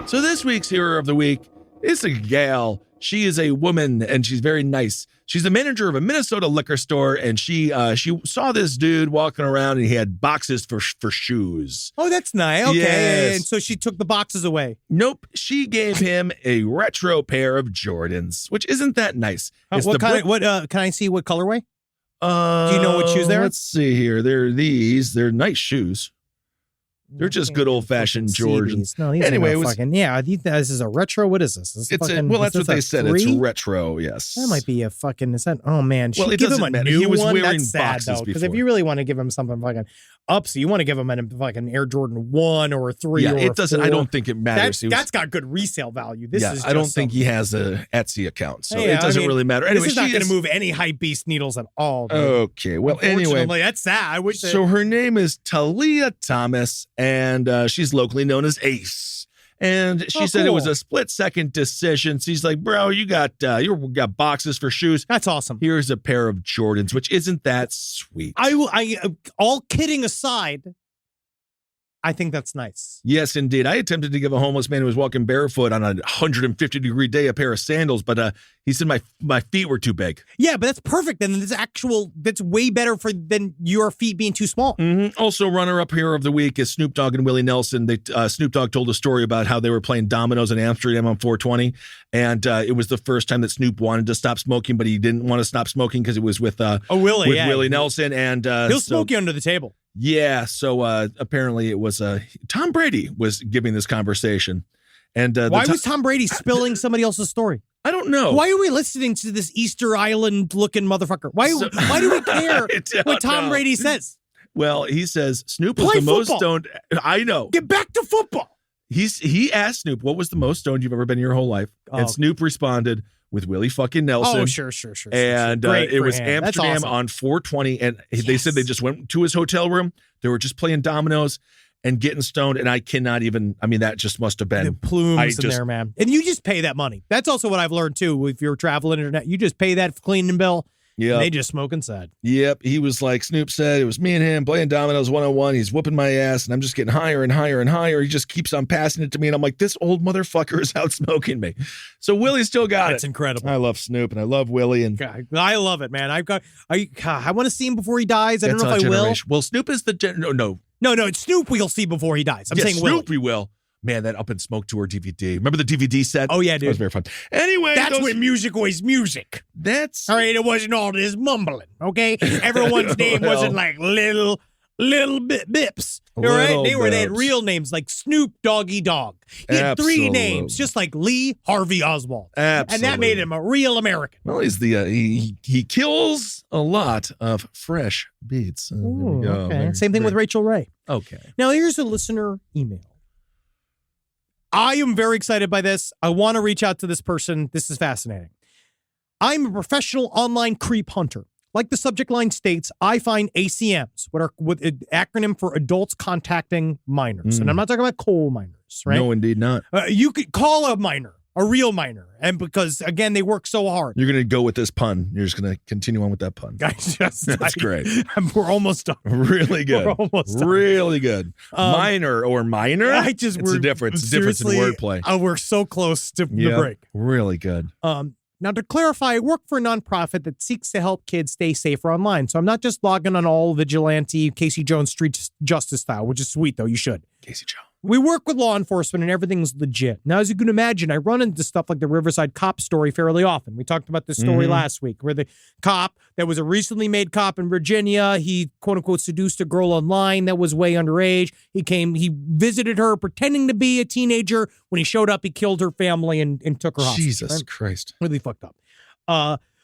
So this week's Hero of the Week It's a gal. She is a woman, and she's very nice. She's the manager of a Minnesota liquor store, and she saw this dude walking around, and he had boxes for shoes. Oh, that's nice. Okay, Yes. and so she took the boxes away. Nope, she gave him a retro pair of Jordans, which isn't that nice. It's What the kind? brick- Can I see what colorway? Do you know what shoes they are? Let's see here. They're these. They're nice shoes. They're just good old-fashioned Jordans. No, these Anyway, are it no was- fucking this is a retro. What is this? This is It's fucking, well, that's is what they this a said. It's 3? retro. Yes, That might be a fucking. Is that? Oh man, Well, she it give him doesn't a matter. new He was one. wearing That's sad boxes though, because if before. you really want to give him something fucking upsy, you want to give him a fucking Air Jordan 1 or a 3. Yeah, or it a doesn't. 4. I don't think it matters. That's got good resale value. This is. I don't just think some- he has a Etsy account, so Yeah, it doesn't I mean, really matter. Anyway, this is not she going to move any hype beast needles at all. dude. Okay, well, anyway, Unfortunately, that's sad. I wish. so her name is Talia Thomas, and she's locally known as Ace. And she said it was cool. a split-second decision. She's like, "Bro, you got boxes for shoes. that's awesome. Here's a pair of Jordans," which isn't that sweet. I all kidding aside, I think that's nice. Yes, indeed. I attempted to give a homeless man who was walking barefoot on a 150-degree day a pair of sandals, but he said my feet were too big. Yeah, but that's perfect. Then that's way better than your feet being too small. Mm-hmm. Also, runner-up hero of the week is Snoop Dogg and Willie Nelson. Snoop Dogg told a story about how they were playing dominoes in Amsterdam on 420, and it was the first time that Snoop wanted to stop smoking, but he didn't want to stop smoking because it was with Willie, with yeah. Willie Nelson, and He'll smoke you under the table. Yeah, so apparently it was Tom Brady was giving this conversation, and Why was Tom Brady spilling somebody else's story? I don't know. Why are we listening to this Easter Island looking motherfucker? Why do we care what Tom Brady says? Well, he says Snoop was Play the most football. stoned. I know. Get back to football. He asked Snoop, "What was the most stoned you've ever been in your whole life?" Oh, And Snoop responded with Willie fucking Nelson. Oh, sure. And Great it for was him. That's Amsterdam awesome. on 420, and they said they just went to his hotel room. They were just playing dominoes and getting stoned, and I cannot even. I mean, that just must have The been. plumes in there, man. And you just pay that money. That's also what I've learned too. If you're traveling internet, you just pay that cleaning bill. Yeah. And they just smoke inside. Yep. He was like, Snoop said, it was me and him playing dominoes 101. He's whooping my ass, and I'm just getting higher and higher and higher. He just keeps on passing it to me, and I'm like, this old motherfucker is out smoking me. So Willie still got That's it. incredible. I love Snoop, and I love Willie, and God, I love it, man. I want to see him before he dies. I don't know that's if our I will. generation. Well, Snoop is the no. No, it's Snoop we'll see before he dies. I'm Yes, saying Snoop Willie. we will. Man, that Up in Smoke Tour DVD. Remember the DVD set? Oh, yeah, That was dude. very fun. Anyway, That's when music was music. that's All right, it wasn't all this mumbling, okay? Everyone's name Well. wasn't like little bips. All right? They had Bips. real names like Snoop Doggy Dog. He had 3 Absolutely. names, just like Lee Harvey Oswald. Absolutely. And that made him a real American. Well, he's the he kills a lot of fresh beats. There we go. Okay. Very Same thing with great. Rachel Ray. Okay. Now, here's a listener email. I am very excited by this. I want to reach out to this person. This is fascinating. I'm a professional online creep hunter. Like the subject line states, I find ACMs, what an acronym for adults contacting minors. And I'm not talking about coal miners, right? No, indeed not. You could call a minor, a real minor. And because, again, they work so hard. You're going to go with this pun. You're just going to continue on with that pun. That's great. We're almost done. Really good. We're almost done. Really good. Minor or minor? It's a difference. It's a difference in seriously, wordplay. We're so close to the Yep. break. Really good. Now, to clarify, I work for a nonprofit that seeks to help kids stay safer online. So I'm not just logging on all vigilante Casey Jones street justice style, which is sweet, though. You should. Casey Jones. We work with law enforcement and everything's legit. Now, as you can imagine, I run into stuff like the Riverside cop story fairly often. We talked about this story last week where the cop that was a recently made cop in Virginia, he quote unquote seduced a girl online that was way underage. He visited her pretending to be a teenager. When he showed up, he killed her family and took her hostage. Jesus Right? Christ. Really fucked up.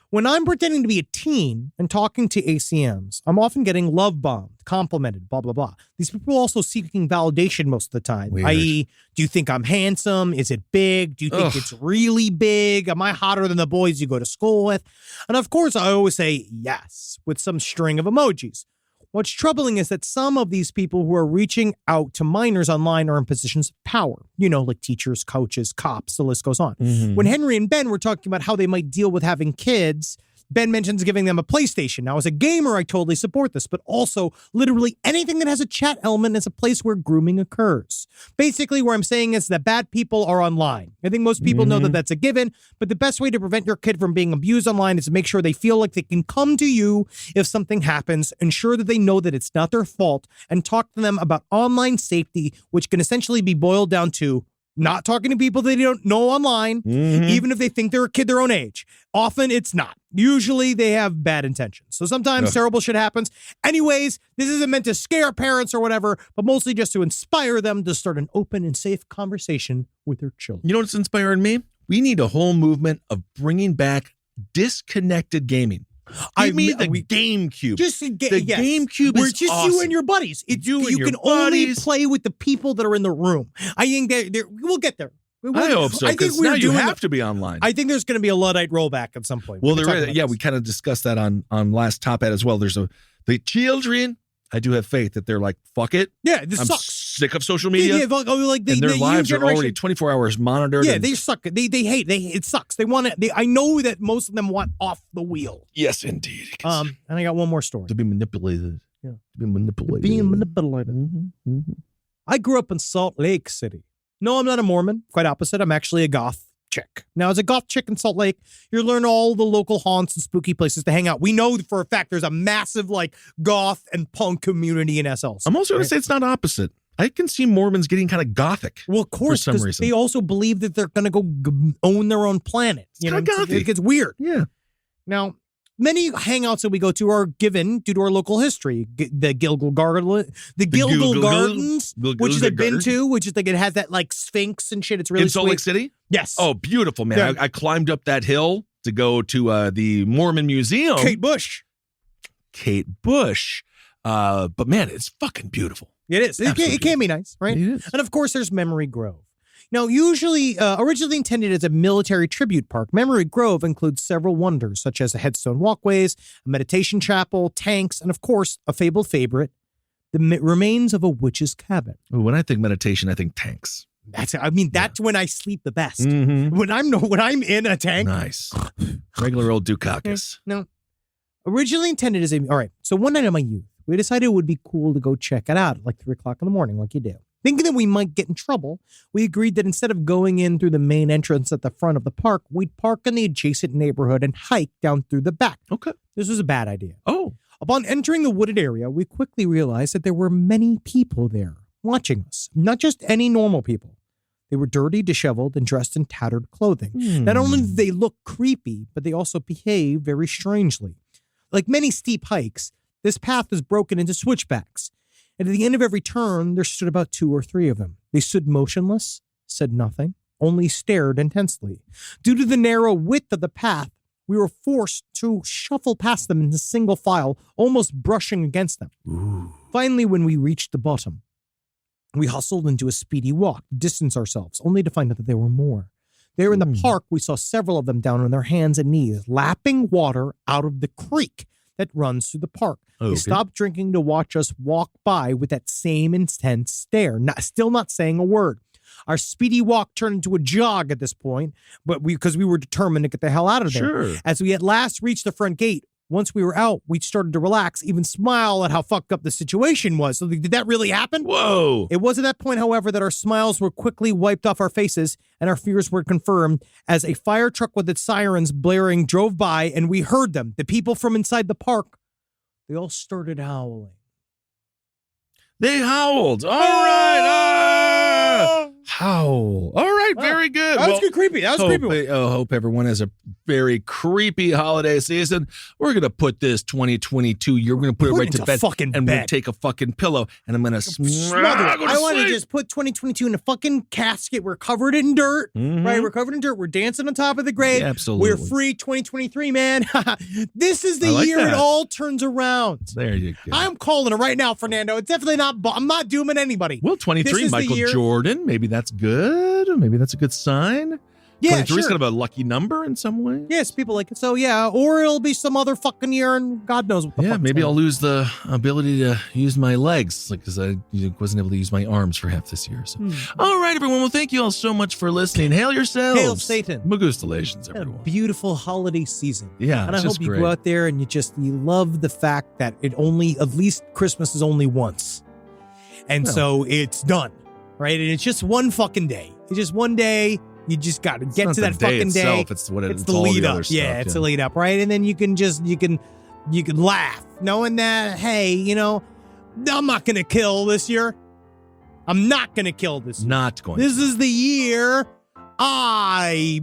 When I'm pretending to be a teen and talking to ACMs, I'm often getting love bombed, complimented, blah, blah, blah. These people are also seeking validation most of the time, Weird. i.e., do you think I'm handsome? Is it big? Do you think it's really big? Am I hotter than the boys you go to school with? And of course, I always say yes with some string of emojis. What's troubling is that some of these people who are reaching out to minors online are in positions of power, like teachers, coaches, cops, the list goes on. When Henry and Ben were talking about how they might deal with having kids, Ben mentions giving them a PlayStation. Now, as a gamer, I totally support this, but also literally anything that has a chat element is a place where grooming occurs. Basically, where I'm saying is that bad people are online. I think most people know that that's a given, but the best way to prevent your kid from being abused online is to make sure they feel like they can come to you if something happens, ensure that they know that it's not their fault, and talk to them about online safety, which can essentially be boiled down to not talking to people they don't know online, even if they think they're a kid their own age. Often it's not. Usually they have bad intentions. So sometimes terrible shit happens. Anyways, this isn't meant to scare parents or whatever, but mostly just to inspire them to start an open and safe conversation with their children. You know what's inspiring me? We need a whole movement of bringing back disconnected gaming. Give me the GameCube. GameCube Where is it's just awesome. you and your buddies. You can only play with the people that are in the room. I think we'll get there. I hope so, because now you have to be online. I think there's going to be a Luddite rollback at some point. Well, there is. Yeah, we kind of discussed that on last Top Hat as well. There's the children. I do have faith that they're like, fuck it. Yeah, this I'm sucks. sick of social media. Yeah, like and their lives are already 24 hours monitored. Yeah, they suck. They hate. It sucks. They want it. I know that most of them want off the wheel. Yes, indeed. And I got one more story. To be manipulated. Yeah. To be manipulated. Being manipulated. I grew up in Salt Lake City. No, I'm not a Mormon. Quite opposite. I'm actually a goth chick. Now, as a goth chick in Salt Lake, you learn all the local haunts and spooky places to hang out. We know for a fact there's a massive goth and punk community in SL. I'm also going to say it's not opposite. I can see Mormons getting kind of gothic. Well, of course, for some reason. they also believe that they're going to go own their own planet. It gets weird. Yeah. Now, many hangouts that we go to are given due to our local history. The Gilgal Gardens, which I've been to, which is it has that Sphinx and shit. It's really in Salt sweet. Lake City? Yes. Oh, beautiful, man. Yeah. I climbed up that hill to go to the Mormon Museum. Kate Bush. But man, it's fucking beautiful. It is. It can be nice, right? It is. And of course, there's Memory Grove. Now, originally intended as a military tribute park, Memory Grove includes several wonders, such as the headstone walkways, a meditation chapel, tanks, and of course, a fabled favorite, the remains of a witch's cabin. When I think meditation, I think tanks. That's when I sleep the best. When I'm in a tank. Nice. Regular old Dukakis. No. Originally intended as all right. So one night in my youth, we decided it would be cool to go check it out at 3 o'clock in the morning, like you do. Thinking that we might get in trouble, we agreed that instead of going in through the main entrance at the front of the park, we'd park in the adjacent neighborhood and hike down through the back. Okay. This was a bad idea. Oh. Upon entering the wooded area, we quickly realized that there were many people there watching us, not just any normal people. They were dirty, disheveled, and dressed in tattered clothing. Not only did they look creepy, but they also behaved very strangely. Like many steep hikes, this path was broken into switchbacks. And at the end of every turn, there stood about 2 or 3 of them. They stood motionless, said nothing, only stared intensely. Due to the narrow width of the path, we were forced to shuffle past them in a single file, almost brushing against them. Ooh. Finally, when we reached the bottom, we hustled into a speedy walk, distanced ourselves, only to find out that there were more. There in the park, we saw several of them down on their hands and knees, lapping water out of the creek that runs through the park. They stopped drinking to watch us walk by with that same intense stare, still not saying a word. Our speedy walk turned into a jog at this point, but because we were determined to get the hell out of there. Sure. As we at last reached the front gate, once we were out, we started to relax, even smile at how fucked up the situation was. So did that really happen? Whoa. It was at that point, however, that our smiles were quickly wiped off our faces and our fears were confirmed as a fire truck with its sirens blaring drove by and we heard them. The people from inside the park, they all started howling. They howled. All right. Howl. All right. Very good. That was good, creepy. That was creepy. Hope everyone has a very creepy holiday season. We're going to put this 2022 year. We're going to put it right to bed. And we'll take a fucking pillow and I'm going to smother it. I want to just put 2022 in a fucking casket. We're covered in dirt, right? We're covered in dirt. We're dancing on top of the grave. Yeah, absolutely. We're free 2023, man. This is the year it all turns around. There you go. I'm calling it right now, Fernando. It's definitely not, I'm not dooming anybody. Well, 23, Michael Jordan. Maybe that's good. Maybe that's a good sign. Yeah, 23 is sure. kind of a lucky number in some way. Yes, people like it. So yeah, or it'll be some other fucking year, and God knows what the fuck. Maybe I'll lose the ability to use my legs, because I wasn't able to use my arms for half this year. So, all right, everyone. Well, thank you all so much for listening. Hail yourselves. Hail Satan. Magustalations, A everyone. beautiful holiday season. Yeah, and I it's hope just you great. go out there and you love the fact that at least Christmas is only once, and so it's done, right? And it's just one fucking day. It's just one day. You just got to get not to the that day fucking day. itself, it's the all lead the up. other stuff, Yeah, it's yeah. the lead up, right? And then you can laugh, knowing that, hey, I'm not gonna kill this year. I'm not gonna kill this year. Not going. This is the year I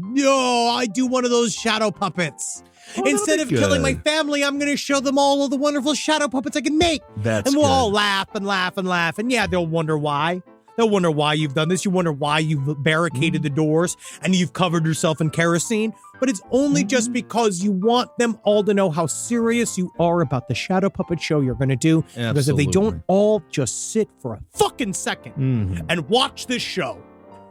do one of those shadow puppets. that'll Instead be of killing my good. family, I'm going to show them all of the wonderful shadow puppets I can make. That's and we'll good. all laugh and laugh and laugh. And yeah, they'll wonder why. They'll wonder why you've done this. You wonder why you've barricaded the doors and you've covered yourself in kerosene. But it's only just because you want them all to know how serious you are about the shadow puppet show you're going to do. Because if they don't Absolutely. all just sit for a fucking second and watch this show,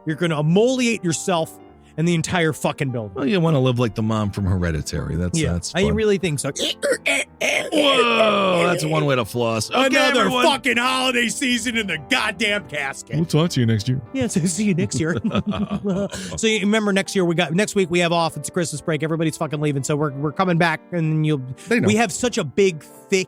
you're going to emoliate yourself and the entire fucking building. Well, you want to live like the mom from Hereditary. That's I fun. really think so. Whoa, that's one way to floss. Okay, Another everyone. fucking holiday season in the goddamn casket. We'll talk to you next year. Yeah, so see you next year. So you remember next week we have off. It's a Christmas break. Everybody's fucking leaving, so we're coming back, and They know. we have such a big, thick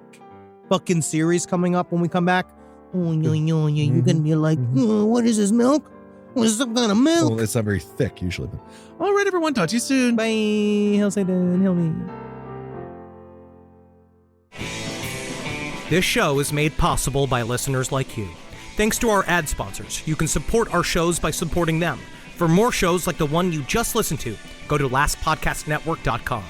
fucking series coming up when we come back. Oh, you're gonna be like, what is this milk? What is some kind of milk? Well, it's not very thick usually. But... All right, everyone. Talk to you soon. Bye. Hail Satan, hail me. This show is made possible by listeners like you. Thanks to our ad sponsors, you can support our shows by supporting them. For more shows like the one you just listened to, go to lastpodcastnetwork.com.